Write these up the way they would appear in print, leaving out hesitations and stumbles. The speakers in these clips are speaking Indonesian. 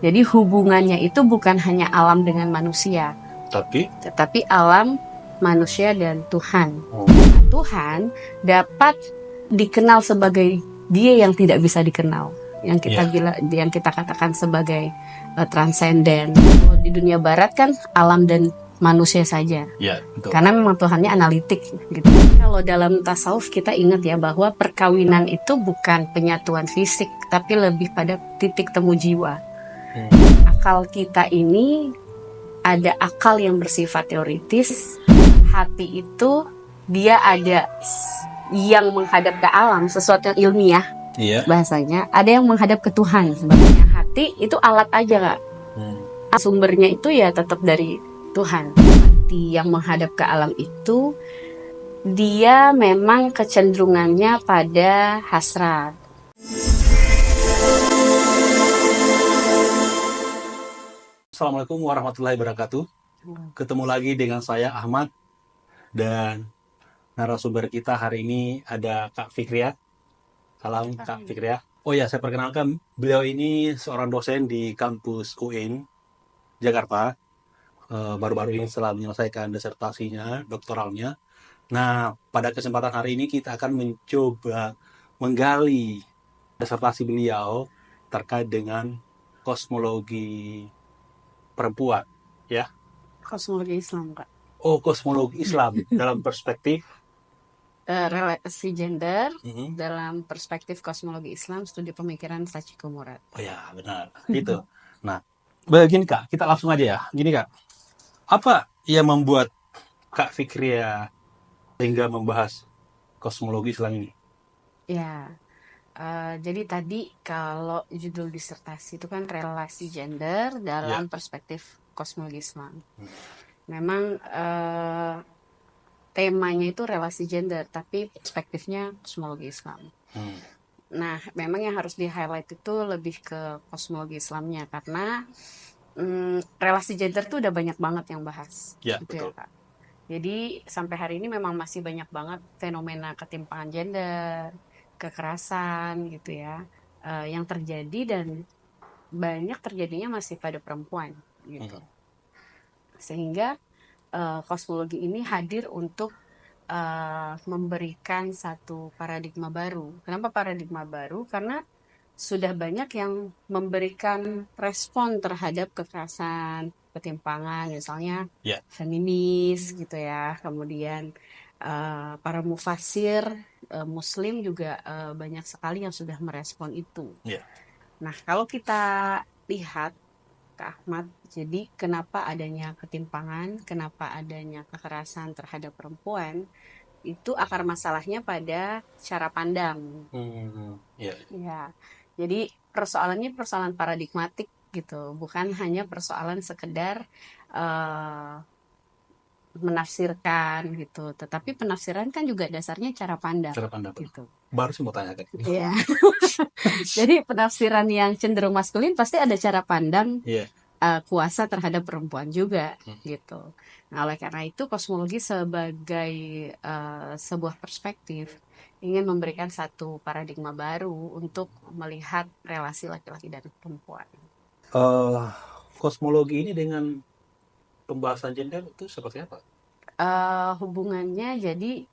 Jadi hubungannya itu bukan hanya alam dengan manusia, tetapi alam, manusia, dan Tuhan. Tuhan dapat dikenal sebagai Dia yang tidak bisa dikenal, yang kita katakan sebagai transenden. Di dunia barat kan alam dan manusia saja. Betul. Karena memang Tuhannya analitik gitu. Kalau dalam tasawuf kita ingat ya bahwa perkawinan itu bukan penyatuan fisik, tapi lebih pada titik temu jiwa. Akal kita ini ada akal yang bersifat teoritis, hati itu dia ada yang menghadap ke alam, sesuatu yang ilmiah. Bahasanya ada yang menghadap ke Tuhan. Sebabnya hati itu alat aja, Kak. Sumbernya itu ya tetap dari Tuhan. Hati yang menghadap ke alam itu dia memang kecenderungannya pada hasrat. Assalamualaikum warahmatullahi wabarakatuh. Ketemu lagi dengan saya Ahmad dan narasumber kita hari ini ada Kak Fikriah. Salam Kak Fikriah. Oh ya, saya perkenalkan, beliau ini seorang dosen di kampus UIN Jakarta. Baru-baru ini setelah menyelesaikan disertasinya, doktoralnya. Nah, pada kesempatan hari ini kita akan mencoba menggali disertasi beliau terkait dengan kosmologi perempuan, ya. Kosmologi Islam, Kak. Oh, kosmologi Islam dalam perspektif relasi gender dalam perspektif kosmologi Islam, studi pemikiran Sachiko Murad. Oh ya, benar. Itu. Nah, begini Kak, kita langsung aja ya. Gini Kak, apa yang membuat Kak Fikria sehingga membahas kosmologi Islam ini? Ya, jadi tadi kalau judul disertasi itu kan relasi gender dalam perspektif kosmologi Islam. Memang temanya itu relasi gender, tapi perspektifnya kosmologi Islam. Nah, memang yang harus di-highlight itu lebih ke kosmologi Islamnya, karena relasi gender tuh udah banyak banget yang bahas. Ya, gitu betul. Ya, Kak. Jadi sampai hari ini memang masih banyak banget fenomena ketimpangan gender, kekerasan gitu ya, yang terjadi dan banyak terjadinya masih pada perempuan gitu. Sehingga kosmologi ini hadir untuk memberikan satu paradigma baru. Kenapa paradigma baru? Karena sudah banyak yang memberikan respon terhadap kekerasan, ketimpangan, misalnya feminis gitu ya. Kemudian para mufasir Muslim juga banyak sekali yang sudah merespon itu. Nah, kalau kita lihat Kak Ahmad, jadi kenapa adanya ketimpangan, kenapa adanya kekerasan terhadap perempuan, itu akar masalahnya pada cara pandang. Ya, jadi persoalannya persoalan paradigmatik gitu, bukan hanya persoalan sekedar menafsirkan gitu, tetapi penafsiran kan juga dasarnya cara pandang. Cara pandang. Gitu. Baru sih mau tanya Kak. Iya. Jadi penafsiran yang cenderung maskulin pasti ada cara pandang kuasa terhadap perempuan juga gitu. Nah, oleh karena itu kosmologi sebagai sebuah perspektif ingin memberikan satu paradigma baru untuk melihat relasi laki-laki dan perempuan. Kosmologi ini dengan pembahasan gender itu seperti apa? Hubungannya jadi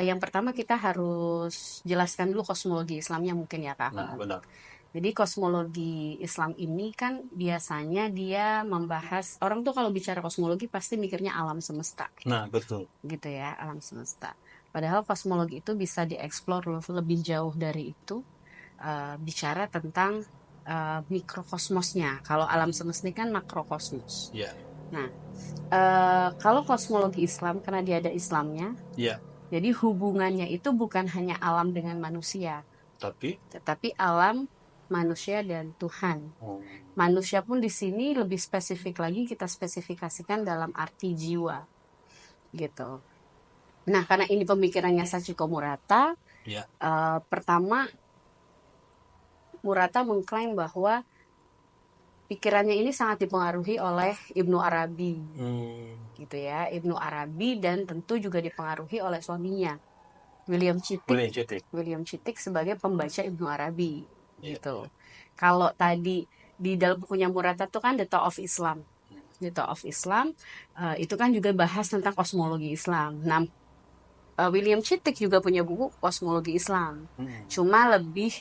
yang pertama kita harus jelaskan dulu kosmologi Islamnya mungkin ya Kak. Nah, benar. Jadi kosmologi Islam ini kan biasanya dia membahas, orang tuh kalau bicara kosmologi pasti mikirnya alam semesta. Nah, betul. Gitu ya, alam semesta. Padahal kosmologi itu bisa dieksplor lebih jauh dari itu, bicara tentang mikrokosmosnya. Kalau alam semesta ini kan makrokosmos. Nah, kalau kosmologi Islam, karena dia ada Islamnya, jadi hubungannya itu bukan hanya alam dengan manusia, tetapi alam, manusia, dan Tuhan. Manusia pun di sini lebih spesifik lagi, kita spesifikasikan dalam arti jiwa gitu. Nah, karena ini pemikirannya Sachiko Murata, pertama Murata mengklaim bahwa pikirannya ini sangat dipengaruhi oleh Ibnu Arabi, gitu ya, Ibnu Arabi, dan tentu juga dipengaruhi oleh suaminya William Chittick sebagai pembaca Ibnu Arabi, gitu. Kalau tadi di dalam bukunya Murata tuh kan The Thought of Islam. The Thought of Islam itu kan juga bahas tentang kosmologi Islam. Nah, William Chittick juga punya buku kosmologi Islam. Cuma lebih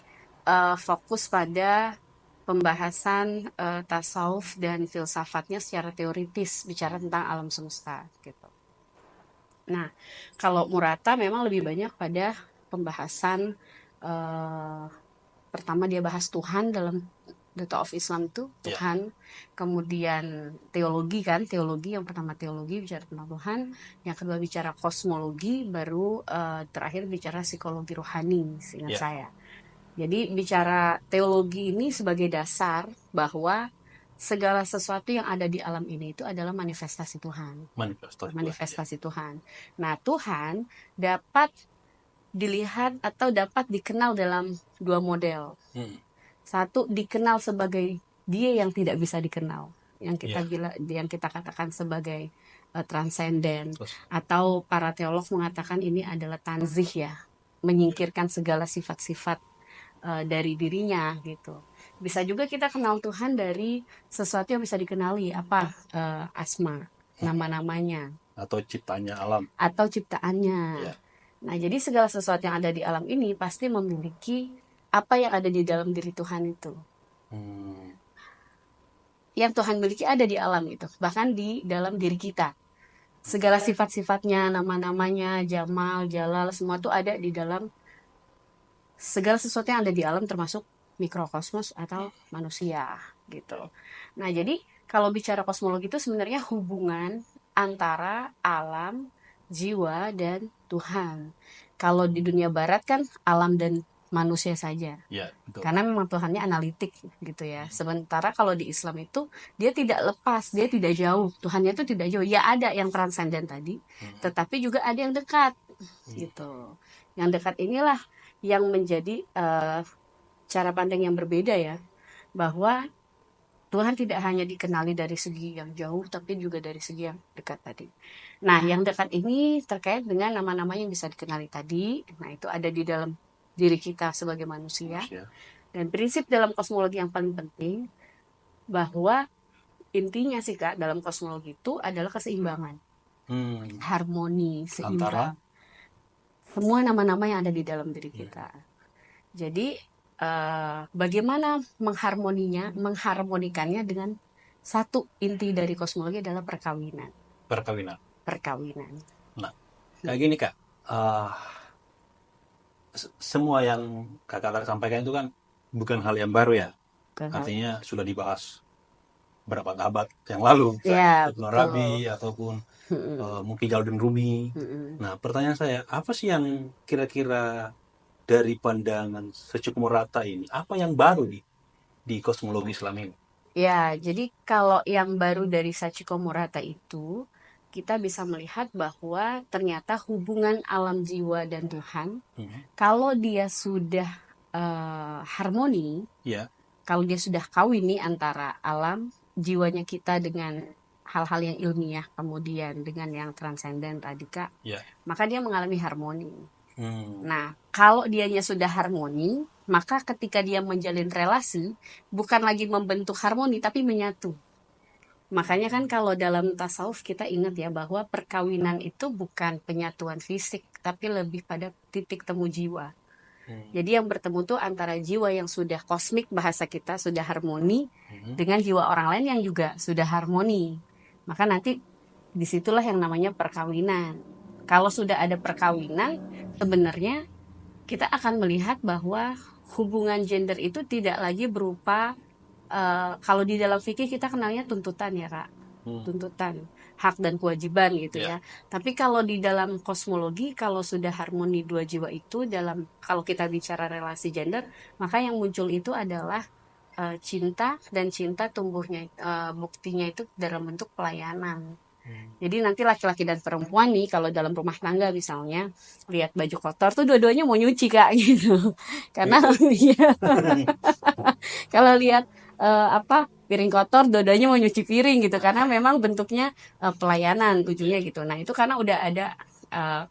fokus pada pembahasan tasawuf dan filsafatnya secara teoritis, bicara tentang alam semesta gitu. Nah, kalau Murata memang lebih banyak pada pembahasan pertama dia bahas Tuhan dalam The Thought of Islam itu Tuhan, kemudian teologi kan, teologi yang pertama teologi bicara tentang Tuhan, yang kedua bicara kosmologi, baru terakhir bicara psikologi rohani, seingat saya. Jadi bicara teologi ini sebagai dasar bahwa segala sesuatu yang ada di alam ini itu adalah manifestasi Tuhan. Manifestasi Tuhan. Nah, Tuhan dapat dilihat atau dapat dikenal dalam dua model. Satu, dikenal sebagai dia yang tidak bisa dikenal, yang kita katakan sebagai transenden, atau para teolog mengatakan ini adalah tanzih ya, menyingkirkan segala sifat-sifat dari dirinya gitu. Bisa juga kita kenal Tuhan dari sesuatu yang bisa dikenali, apa asma, nama-namanya, atau ciptaannya alam, atau ciptaannya. Nah, jadi segala sesuatu yang ada di alam ini pasti memiliki apa yang ada di dalam diri Tuhan itu. Yang Tuhan miliki ada di alam itu, bahkan di dalam diri kita. Segala sifat-sifatnya, nama-namanya, Jamal, Jalal, semua itu ada di dalam segala sesuatu yang ada di alam, termasuk mikrokosmos atau manusia gitu. Nah, jadi kalau bicara kosmologi itu sebenarnya hubungan antara alam, jiwa, dan Tuhan. Kalau di dunia barat kan alam dan manusia saja, betul. Karena memang Tuhannya analitik gitu ya. Sementara kalau di Islam itu dia tidak lepas, dia tidak jauh, Tuhannya itu tidak jauh. Ya ada yang transenden tadi, tetapi juga ada yang dekat gitu. Yang dekat inilah yang menjadi cara pandang yang berbeda ya, bahwa Tuhan tidak hanya dikenali dari segi yang jauh, tapi juga dari segi yang dekat tadi. Nah, yang dekat ini terkait dengan nama-nama yang bisa dikenali tadi. Nah, itu ada di dalam diri kita sebagai manusia. Dan prinsip dalam kosmologi yang paling penting, bahwa intinya sih Kak, dalam kosmologi itu adalah keseimbangan. Harmoni, seimbang. Semua nama-nama yang ada di dalam diri kita. Jadi, bagaimana mengharmonikannya dengan satu inti dari kosmologi adalah perkawinan. Nah, kayak gini Kak, semua yang kakak sampaikan itu kan bukan hal yang baru ya. Artinya sudah dibahas berapa abad yang lalu, Ibnu Arabi ataupun mungkin Jalaluddin Rumi. Nah, pertanyaan saya, apa sih yang kira-kira dari pandangan Sachiko Murata ini, apa yang baru di kosmologi Islam ini? Ya, jadi kalau yang baru dari Sachiko Murata itu, kita bisa melihat bahwa ternyata hubungan alam jiwa dan Tuhan, kalau dia sudah harmoni, kalau dia sudah kawin nih antara alam jiwanya kita dengan hal-hal yang ilmiah, kemudian dengan yang transenden tadi Kak, maka dia mengalami harmoni. Nah, kalau dianya sudah harmoni, maka ketika dia menjalin relasi, bukan lagi membentuk harmoni, tapi menyatu. Makanya kan kalau dalam tasawuf kita ingat ya bahwa perkawinan itu bukan penyatuan fisik, tapi lebih pada titik temu jiwa. Jadi yang bertemu tuh antara jiwa yang sudah kosmik, bahasa kita sudah harmoni, dengan jiwa orang lain yang juga sudah harmoni. Maka nanti disitulah yang namanya perkawinan. Kalau sudah ada perkawinan, sebenarnya kita akan melihat bahwa hubungan gender itu tidak lagi berupa kalau di dalam fikih kita kenalnya tuntutan ya Kak, tuntutan hak dan kewajiban gitu ya. Tapi kalau di dalam kosmologi, kalau sudah harmoni dua jiwa itu kalau kita bicara relasi gender, maka yang muncul itu adalah cinta, dan cinta tumbuhnya buktinya itu dalam bentuk pelayanan. Jadi nanti laki-laki dan perempuan nih kalau dalam rumah tangga misalnya lihat baju kotor tuh dua-duanya mau nyuci Kak gitu. Karena kalau lihat piring kotor dua-duanya mau nyuci piring gitu, karena memang bentuknya pelayanan ujungnya gitu. Nah, itu karena udah ada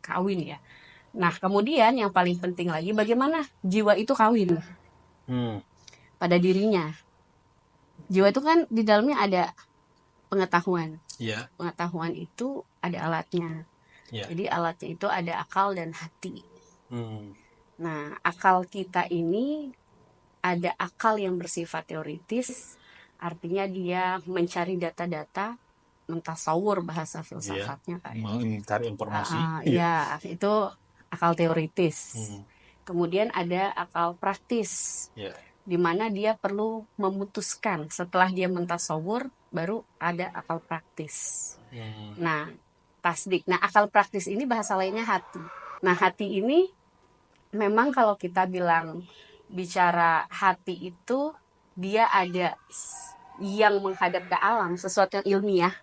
kawin ya. Nah, kemudian yang paling penting lagi bagaimana jiwa itu kawin pada dirinya. Jiwa itu kan di dalamnya ada pengetahuan. Yeah. Pengetahuan itu ada alatnya. Yeah. Jadi alatnya itu ada akal dan hati. Nah, akal kita ini ada akal yang bersifat teoritis, artinya dia mencari data-data, mentasawur bahasa filsafatnya kayak. Mencari informasi. Ya, itu akal teoritis. Kemudian ada akal praktis. Di mana dia perlu memutuskan. Setelah dia mentasawur, baru ada akal praktis. Nah, tasdik. Nah, akal praktis ini bahasa lainnya hati. Nah, hati ini memang kalau kita bicara hati itu, dia ada yang menghadap ke alam, sesuatu yang ilmiah,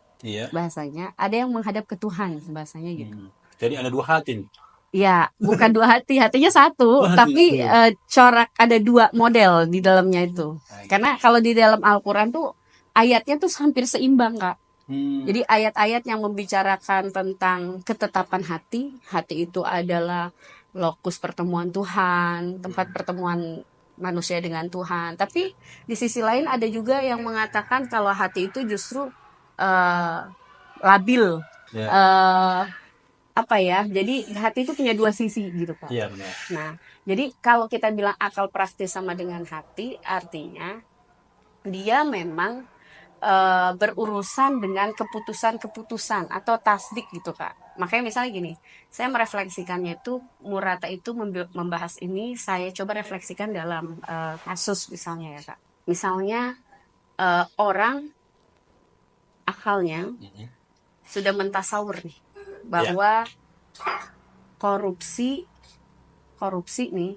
bahasanya. Ada yang menghadap ke Tuhan, bahasanya gitu. Jadi ada dua hati. Ya, bukan dua hati, hatinya satu, tapi corak ada dua model di dalamnya itu. Karena kalau di dalam Al-Quran tuh ayatnya tuh hampir seimbang, Kak. Jadi ayat-ayat yang membicarakan tentang ketetapan hati itu adalah lokus pertemuan Tuhan, tempat pertemuan manusia dengan Tuhan. Tapi di sisi lain ada juga yang mengatakan kalau hati itu justru labil. Jadi hati itu punya dua sisi gitu, Pak. Iya, benar. Nah, jadi kalau kita bilang akal praktis sama dengan hati, artinya dia memang berurusan dengan keputusan-keputusan atau tasdik gitu, Kak. Makanya misalnya gini, saya merefleksikannya itu, Murata itu membahas ini, saya coba refleksikan dalam kasus misalnya ya, Kak. Misalnya orang akalnya sudah mentasawur nih, bahwa korupsi nih,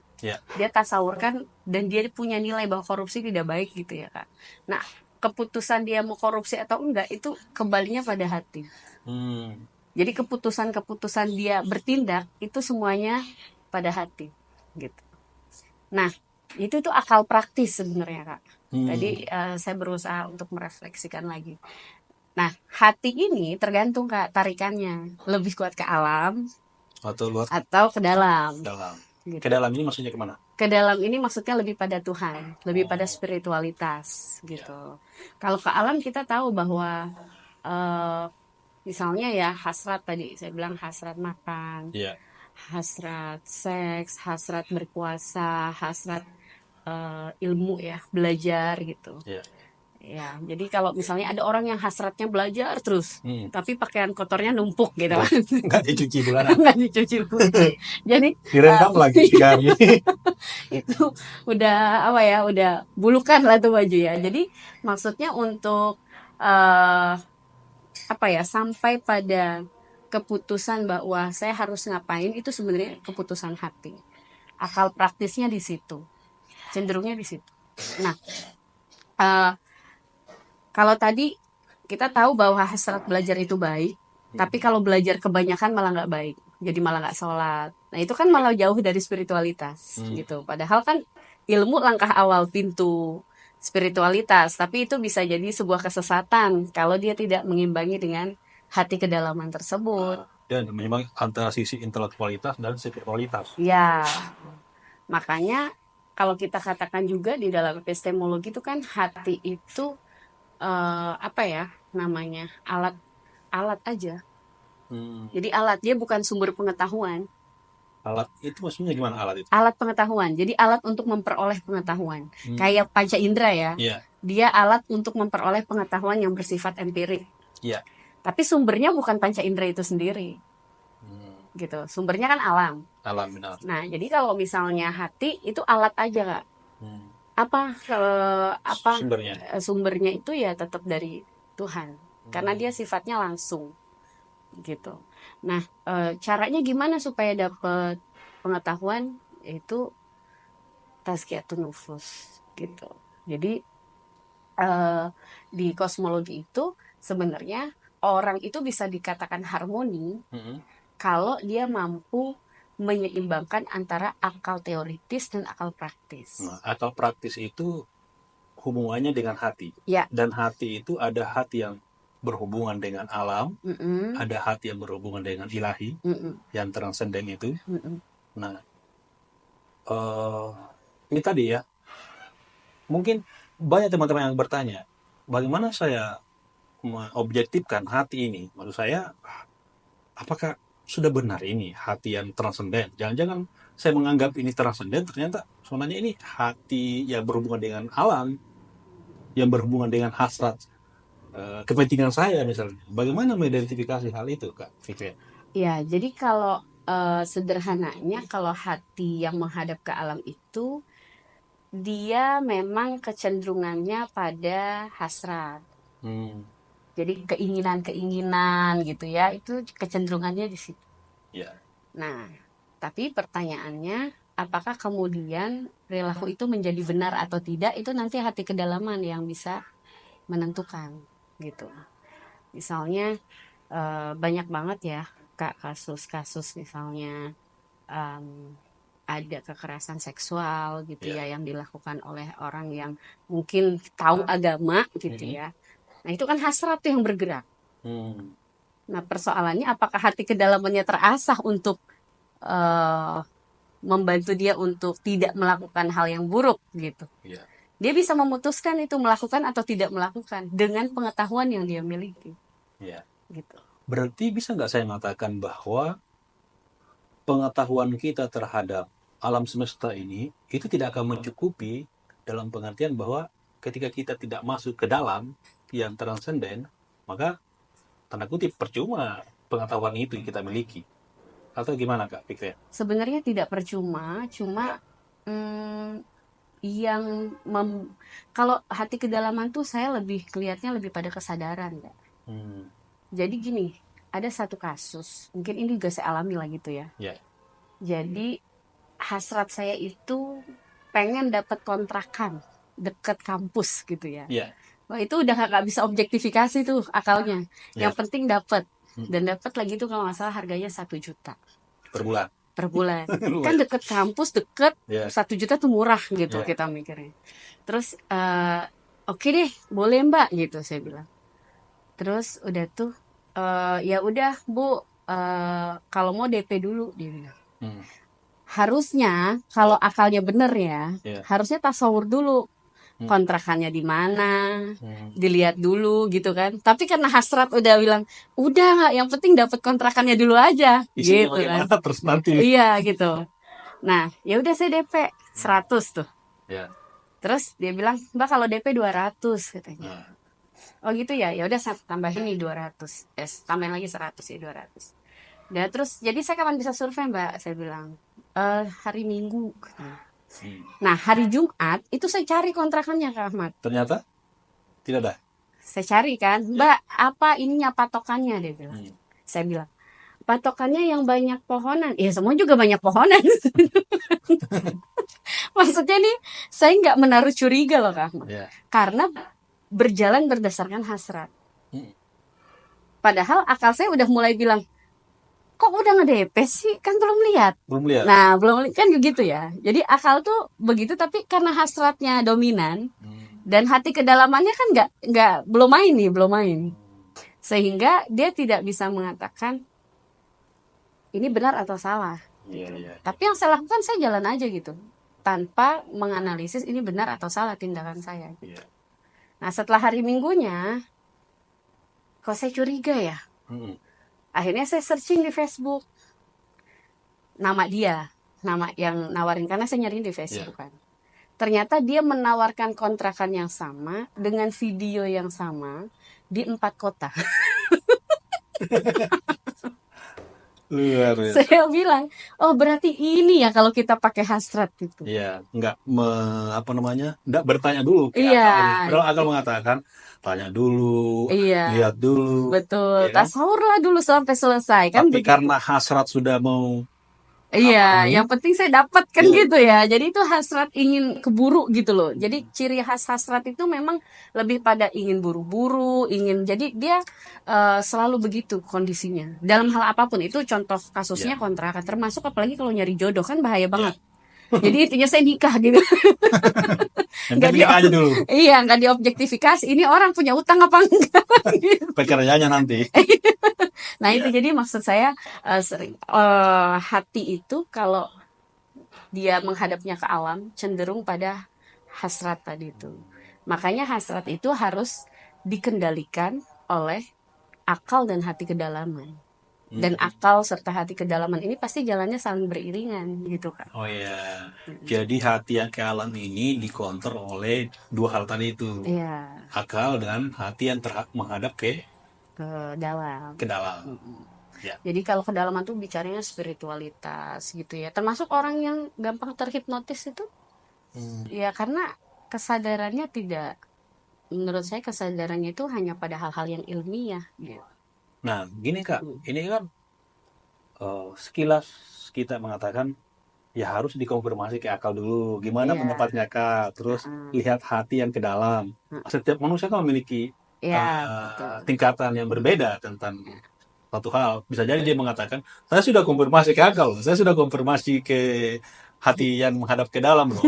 dia tasawurkan dan dia punya nilai bahwa korupsi tidak baik gitu ya, Kak. Nah, keputusan dia mau korupsi atau enggak itu kembalinya pada hati. Jadi keputusan dia bertindak itu semuanya pada hati gitu. Nah, itu akal praktis sebenarnya, Kak. Tadi saya berusaha untuk merefleksikan lagi. Nah, hati ini tergantung, Kak, tarikannya. Lebih kuat ke alam atau ke dalam. Gitu. Ke dalam ini maksudnya kemana? Ke dalam ini maksudnya lebih pada Tuhan, lebih pada spiritualitas gitu. Kalau ke alam kita tahu bahwa misalnya ya hasrat tadi saya bilang hasrat makan, hasrat seks, hasrat berkuasa, hasrat ilmu ya, belajar gitu. Ya, jadi kalau misalnya ada orang yang hasratnya belajar terus, tapi pakaian kotornya numpuk gitu kan. Nggak dicuci bulanan. Nggak dicuci bulanan. Jadi direndam lagi 3 hari. Itu udah bulukan lah tuh baju ya. Jadi maksudnya untuk sampai pada keputusan bahwa saya harus ngapain itu sebenarnya keputusan hati. Akal praktisnya di situ, cenderungnya di situ. Nah, kalau tadi kita tahu bahwa hasrat belajar itu baik, tapi kalau belajar kebanyakan malah nggak baik, jadi malah nggak sholat. Nah itu kan malah jauh dari spiritualitas gitu. Padahal kan ilmu langkah awal pintu spiritualitas, tapi itu bisa jadi sebuah kesesatan kalau dia tidak mengimbangi dengan hati kedalaman tersebut. Dan memang antara sisi intelektualitas dan spiritualitas. Ya, makanya kalau kita katakan juga di dalam epistemologi itu kan hati itu alat aja. Jadi alat, dia bukan sumber pengetahuan. Alat itu maksudnya gimana alat itu? Alat pengetahuan, jadi alat untuk memperoleh pengetahuan. Kayak panca indera ya, dia alat untuk memperoleh pengetahuan yang bersifat empirik. Tapi sumbernya bukan panca indera itu sendiri. Gitu, sumbernya kan alam. Alam, benar. Nah, jadi kalau misalnya hati itu alat aja, Kak. Sumbernya itu ya tetap dari Tuhan, karena dia sifatnya langsung gitu. Nah, caranya gimana supaya dapat pengetahuan? Itu tazkiyatun nufus gitu. Jadi di kosmologi itu sebenarnya orang itu bisa dikatakan harmoni kalau dia mampu menyeimbangkan antara akal teoritis dan akal praktis. Nah, akal praktis itu hubungannya dengan hati. Dan hati itu ada hati yang berhubungan dengan alam, ada hati yang berhubungan dengan ilahi, yang transenden itu. Nah, ini tadi ya, mungkin banyak teman-teman yang bertanya, bagaimana saya mengobjektifkan hati ini? Maksud saya, apakah sudah benar ini hati yang transenden? Jangan-jangan saya menganggap ini transenden, ternyata sebenarnya ini hati yang berhubungan dengan alam, yang berhubungan dengan hasrat, kepentingan saya misalnya. Bagaimana mengidentifikasi hal itu, Kak Fikri? Ya, jadi kalau sederhananya, kalau hati yang menghadap ke alam itu, dia memang kecenderungannya pada hasrat. Jadi keinginan-keinginan gitu ya, itu kecenderungannya di situ. Ya. Nah, tapi pertanyaannya, apakah kemudian perilaku itu menjadi benar atau tidak, itu nanti hati kedalaman yang bisa menentukan gitu. Misalnya banyak banget ya Kak kasus-kasus misalnya ada kekerasan seksual gitu ya yang dilakukan oleh orang yang mungkin tahu agama gitu ya. Nah itu kan hasrat tuh yang bergerak. Nah persoalannya apakah hati kedalamannya terasah untuk membantu dia untuk tidak melakukan hal yang buruk gitu. Dia bisa memutuskan itu melakukan atau tidak melakukan dengan pengetahuan yang dia miliki. Gitu. Berarti bisa nggak saya mengatakan bahwa pengetahuan kita terhadap alam semesta ini itu tidak akan mencukupi, dalam pengertian bahwa ketika kita tidak masuk ke dalam yang transenden, maka tanda kutip percuma pengetahuan itu kita miliki. Atau gimana Kak Fikri? Sebenarnya tidak percuma, cuma kalau hati kedalaman tuh saya lebih kelihatnya lebih pada kesadaran ya. Jadi gini, ada satu kasus, mungkin ini juga saya alami lah gitu ya. Jadi hasrat saya itu pengen dapat kontrakan deket kampus gitu ya. Wah itu udah gak bisa objektifikasi tuh akalnya. Yang penting dapat. Dan dapat lagi tuh kalau nggak salah harganya 1 juta per bulan. Kan deket kampus, deket 1 juta tuh murah gitu kita mikirnya. Terus oke deh boleh mbak gitu saya bilang. Terus udah tuh ya udah bu kalau mau DP dulu dia bilang. Harusnya kalau akalnya bener ya, harusnya tasawur dulu kontrakannya di mana, dilihat dulu gitu kan. Tapi karena hasrat udah bilang, udah nggak, yang penting dapat kontrakannya dulu aja, gitu kan. Terus nanti. Iya gitu. Nah, ya udah saya DP 100 tuh. Terus dia bilang, mbak kalau DP 200 katanya. Oh gitu ya, ya udah saya tambahin nih 200, tambahin lagi 100 ya 200. Nah terus, jadi saya kapan bisa survei mbak? Saya bilang, hari Minggu katanya. Nah hari Jumat itu saya cari kontrakannya Kak Ahmad. Ternyata tidak ada. Saya cari kan, mbak apa ininya patokannya dia bilang. Saya bilang patokannya yang banyak pohonan. Ya semua juga banyak pohonan. Maksudnya nih saya nggak menaruh curiga loh Kak Ahmad. Karena berjalan berdasarkan hasrat. Padahal akal saya udah mulai bilang, kok udah nge-DP sih? Kan belum lihat. Nah, belum kan gitu ya. Jadi akal tuh begitu, tapi karena hasratnya dominan dan hati kedalamannya kan belum main. Sehingga dia tidak bisa mengatakan ini benar atau salah. Tapi yang saya lakukan saya jalan aja gitu. Tanpa menganalisis ini benar atau salah tindakan saya. Nah, setelah hari Minggunya kok saya curiga ya? Akhirnya saya searching di Facebook nama dia, nama yang nawarin karena saya nyariin di Facebook kan. Ternyata dia menawarkan kontrakan yang sama dengan video yang sama di 4 kota. Luar biasa. Saya bilang, oh berarti ini ya kalau kita pakai hasrat itu. Iya, nggak nggak bertanya dulu. Kalau akal mengatakan tanya dulu, lihat dulu. Betul, tasawurlah dulu sampai selesai kan. Tapi karena hasrat sudah mau. Iya, yang penting saya dapat kan gitu ya. Jadi itu hasrat ingin keburu gitu loh. Jadi ciri khas hasrat itu memang lebih pada ingin buru-buru, jadi dia selalu begitu kondisinya. Dalam hal apapun itu contoh kasusnya kontrakan, termasuk apalagi kalau nyari jodoh kan bahaya banget. Jadi intinya saya nikah gitu. Aja dulu. Iya, nggak diobjektifikasi. Ini orang punya utang apa enggak? Pekerjaannya nanti. Nah itu jadi maksud saya hati itu kalau dia menghadapnya ke alam cenderung pada hasrat tadi itu. Makanya hasrat itu harus dikendalikan oleh akal dan hati kedalaman. Dan akal serta hati kedalaman ini pasti jalannya saling beriringan gitu kan. Oh iya. Jadi hati yang ke alam ini dikontrol oleh dua hal tadi itu. Iya, Akal dan hati yang menghadap ke dalam. dalam. Ya. Jadi kalau kedalaman tuh bicaranya spiritualitas gitu ya. Termasuk orang yang gampang terhipnotis itu ya karena kesadarannya tidak, menurut saya kesadarannya itu hanya pada hal-hal yang ilmiah gitu. Nah, gini Kak, ini kan sekilas kita mengatakan ya harus dikonfirmasi ke akal dulu. Gimana Iya. pendapatnya Kak? Terus lihat hati yang ke dalam. Setiap manusia kan memiliki Iya, betul. tingkatan yang berbeda tentang satu hal. Bisa jadi dia mengatakan, saya sudah konfirmasi ke akal, saya sudah konfirmasi ke hati yang menghadap ke dalam loh.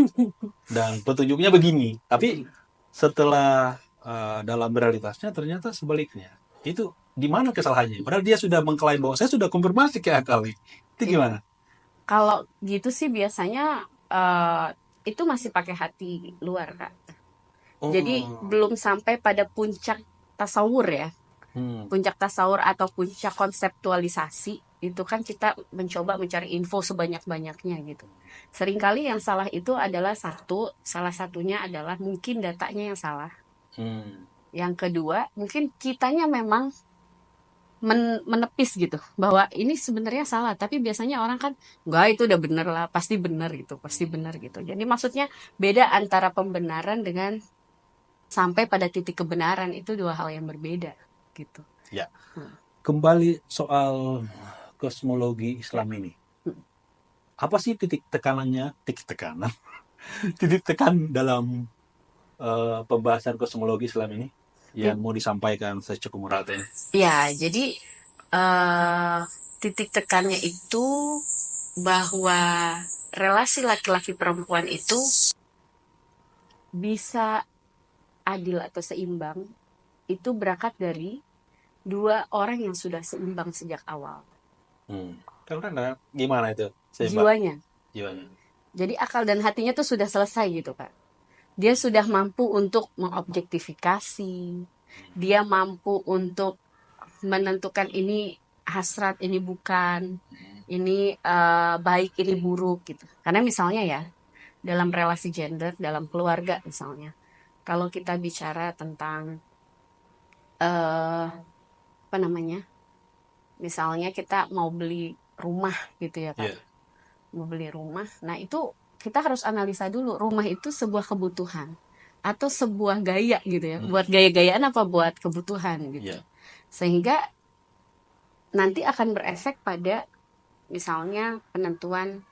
Dan petunjuknya begini. Tapi setelah dalam realitasnya ternyata sebaliknya. Itu di mana kesalahannya? Padahal dia sudah mengklaim bahwa saya sudah konfirmasi ke akal. Itu gimana? Kalau gitu sih biasanya itu masih pakai hati luar, Kak. Jadi belum sampai pada puncak tasawur ya. Puncak tasawur atau puncak konseptualisasi itu kan kita mencoba mencari info sebanyak-banyaknya gitu. Seringkali yang salah itu adalah salah satunya adalah mungkin datanya yang salah. Yang kedua, mungkin kitanya memang menepis gitu bahwa ini sebenarnya salah, tapi biasanya orang kan enggak, itu udah bener lah, pasti bener gitu, pasti bener gitu. Jadi maksudnya beda antara pembenaran dengan sampai pada titik kebenaran, itu dua hal yang berbeda gitu. Ya. Kembali soal kosmologi Islam ini. Apa sih titik tekanannya? Titik tekanan. Titik tekan dalam pembahasan kosmologi Islam ini yang mau disampaikan secukup muratnya. Ya, jadi titik tekannya itu bahwa relasi laki-laki perempuan itu bisa adil atau seimbang itu berangkat dari dua orang yang sudah seimbang sejak awal. Karena gimana itu? Jiwanya. Jiwanya. Jadi akal dan hatinya tuh sudah selesai gitu Kak. Dia sudah mampu untuk mengobjektifikasi. Dia mampu untuk menentukan ini hasrat, ini bukan. Ini baik, ini buruk gitu. Karena misalnya ya, dalam relasi gender, dalam keluarga misalnya. Kalau kita bicara tentang apa namanya? Misalnya kita mau beli rumah gitu ya Kak. Mau beli rumah. Nah, itu kita harus analisa dulu, rumah itu sebuah kebutuhan atau sebuah gaya gitu ya. Buat gaya-gayaan apa buat kebutuhan gitu. Sehingga nanti akan berefek pada misalnya penentuan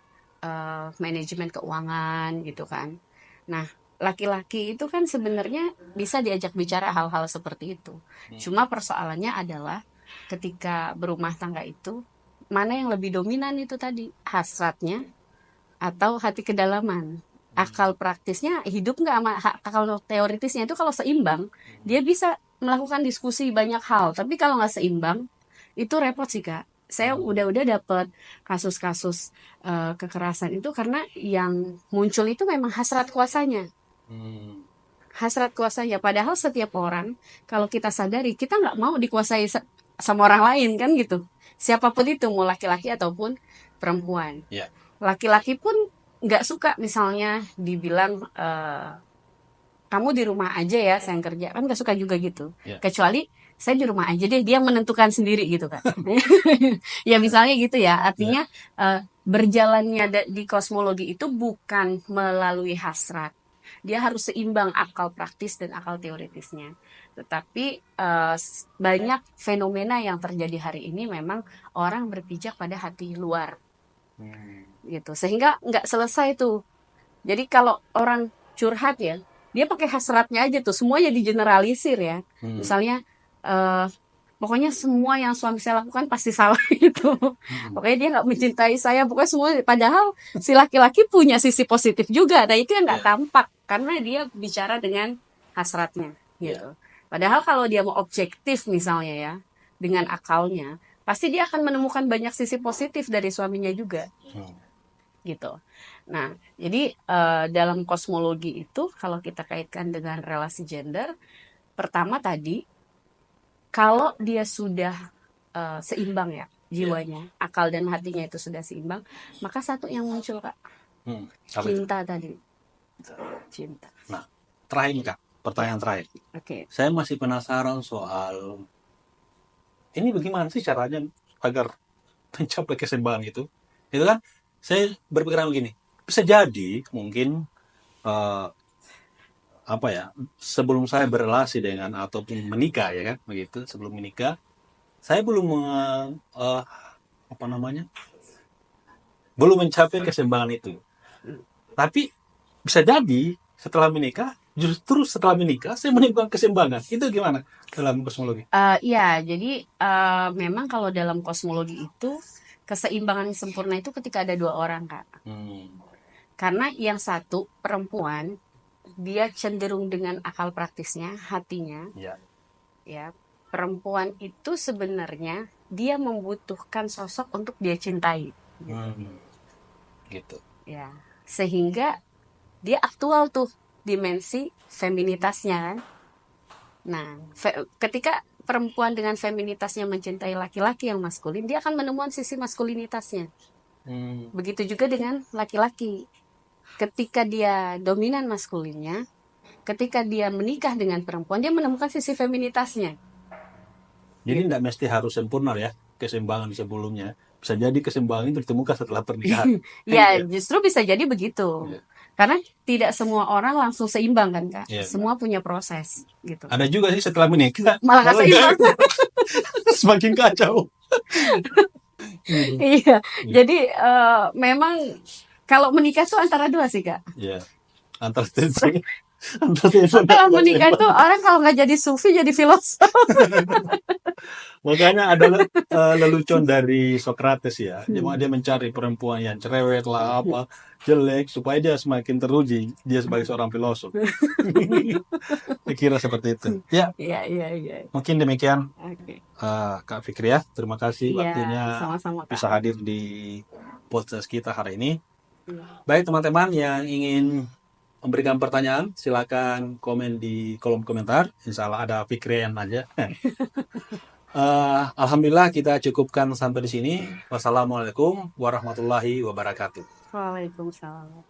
manajemen keuangan gitu kan. Nah, laki-laki itu kan sebenarnya bisa diajak bicara hal-hal seperti itu. Cuma persoalannya adalah ketika berumah tangga itu mana yang lebih dominan itu tadi, hasratnya atau hati kedalaman. Akal praktisnya hidup nggak sama akal teoritisnya itu kalau seimbang, dia bisa melakukan diskusi banyak hal. Tapi kalau nggak seimbang, itu repot sih Kak. Saya udah dapat kasus-kasus kekerasan itu karena yang muncul itu memang hasrat kuasanya. Hasrat kuasanya. Padahal setiap orang, kalau kita sadari, kita nggak mau dikuasai sama orang lain kan gitu. Siapapun itu, mau laki-laki ataupun perempuan. Laki-laki pun nggak suka misalnya dibilang kamu di rumah aja ya, saya kerja, kan nggak suka juga gitu. Kecuali saya di rumah aja deh, dia menentukan sendiri gitu kan. Ya misalnya gitu ya, artinya berjalannya di kosmologi itu bukan melalui hasrat. Dia harus seimbang akal praktis dan akal teoritisnya. Tetapi banyak fenomena yang terjadi hari ini memang orang berpijak pada hati luar. Gitu. Sehingga nggak selesai tuh. Jadi kalau orang curhat ya, dia pakai hasratnya aja tuh, semuanya digeneralisir ya. Misalnya pokoknya semua yang suami saya lakukan pasti salah gitu. Pokoknya dia nggak mencintai saya, pokoknya semua. Padahal si laki-laki punya sisi positif juga. Nah itu yang nggak tampak karena dia bicara dengan hasratnya gitu. Padahal kalau dia mau objektif misalnya ya, dengan akalnya, pasti dia akan menemukan banyak sisi positif dari suaminya juga. Gitu. Nah, jadi dalam kosmologi itu kalau kita kaitkan dengan relasi gender, Pertama tadi, kalau dia sudah seimbang ya jiwanya, akal dan hatinya itu sudah seimbang, maka satu yang muncul Kak, cinta tadi. Cinta. Nah, terakhir Kak, pertanyaan terakhir. Saya masih penasaran soal ini bagaimana sih caranya agar mencapai keseimbangan itu. Itu kan saya berpikiran begini, bisa jadi mungkin apa ya, sebelum saya berrelasi dengan ataupun menikah ya kan, begitu, sebelum menikah saya belum belum mencapai keseimbangan itu. Tapi bisa jadi setelah menikah, justru setelah menikah saya menemukan keseimbangan. Itu gimana dalam kosmologi? Iya, jadi memang kalau dalam kosmologi itu keseimbangan yang sempurna itu ketika ada dua orang Kak. Karena yang satu perempuan, dia cenderung dengan akal praktisnya, hatinya. Ya, perempuan itu sebenarnya dia membutuhkan sosok untuk dia cintai. Gitu. Ya, sehingga dia aktual tuh dimensi feminitasnya kan. Nah, ketika perempuan dengan feminitasnya mencintai laki-laki yang maskulin, dia akan menemukan sisi maskulinitasnya. Begitu juga dengan laki-laki. Ketika dia dominan maskulinnya, ketika dia menikah dengan perempuan, dia menemukan sisi feminitasnya. Jadi tidak mesti harus sempurna ya keseimbangan sebelumnya. Bisa jadi keseimbangan itu ditemukan setelah pernikahan. Ya, justru bisa jadi begitu. Karena tidak semua orang langsung seimbang kan Kak. Semua punya proses gitu. Ada juga sih setelah menikah malah nggak seimbang. Semakin kacau. Iya. Jadi memang kalau menikah tuh antara dua sih Kak. Iya. Antara setelah menikah itu orang kalau nggak jadi sufi jadi filosof. Makanya ada lelucon dari Socrates ya. Dia mencari perempuan yang cerewet lah, apa jelek supaya dia semakin teruji dia sebagai seorang filosof. Saya kira seperti itu. Ya. Iya. Mungkin demikian. Kak Fikri ya. Terima kasih waktunya sama-sama, Kak. Bisa hadir di podcast kita hari ini. Baik teman-teman yang ingin memberikan pertanyaan, silakan komen di kolom komentar. Insya Allah ada Fikrian aja. Alhamdulillah kita cukupkan sampai di sini. Wassalamualaikum warahmatullahi wabarakatuh. Waalaikumsalam.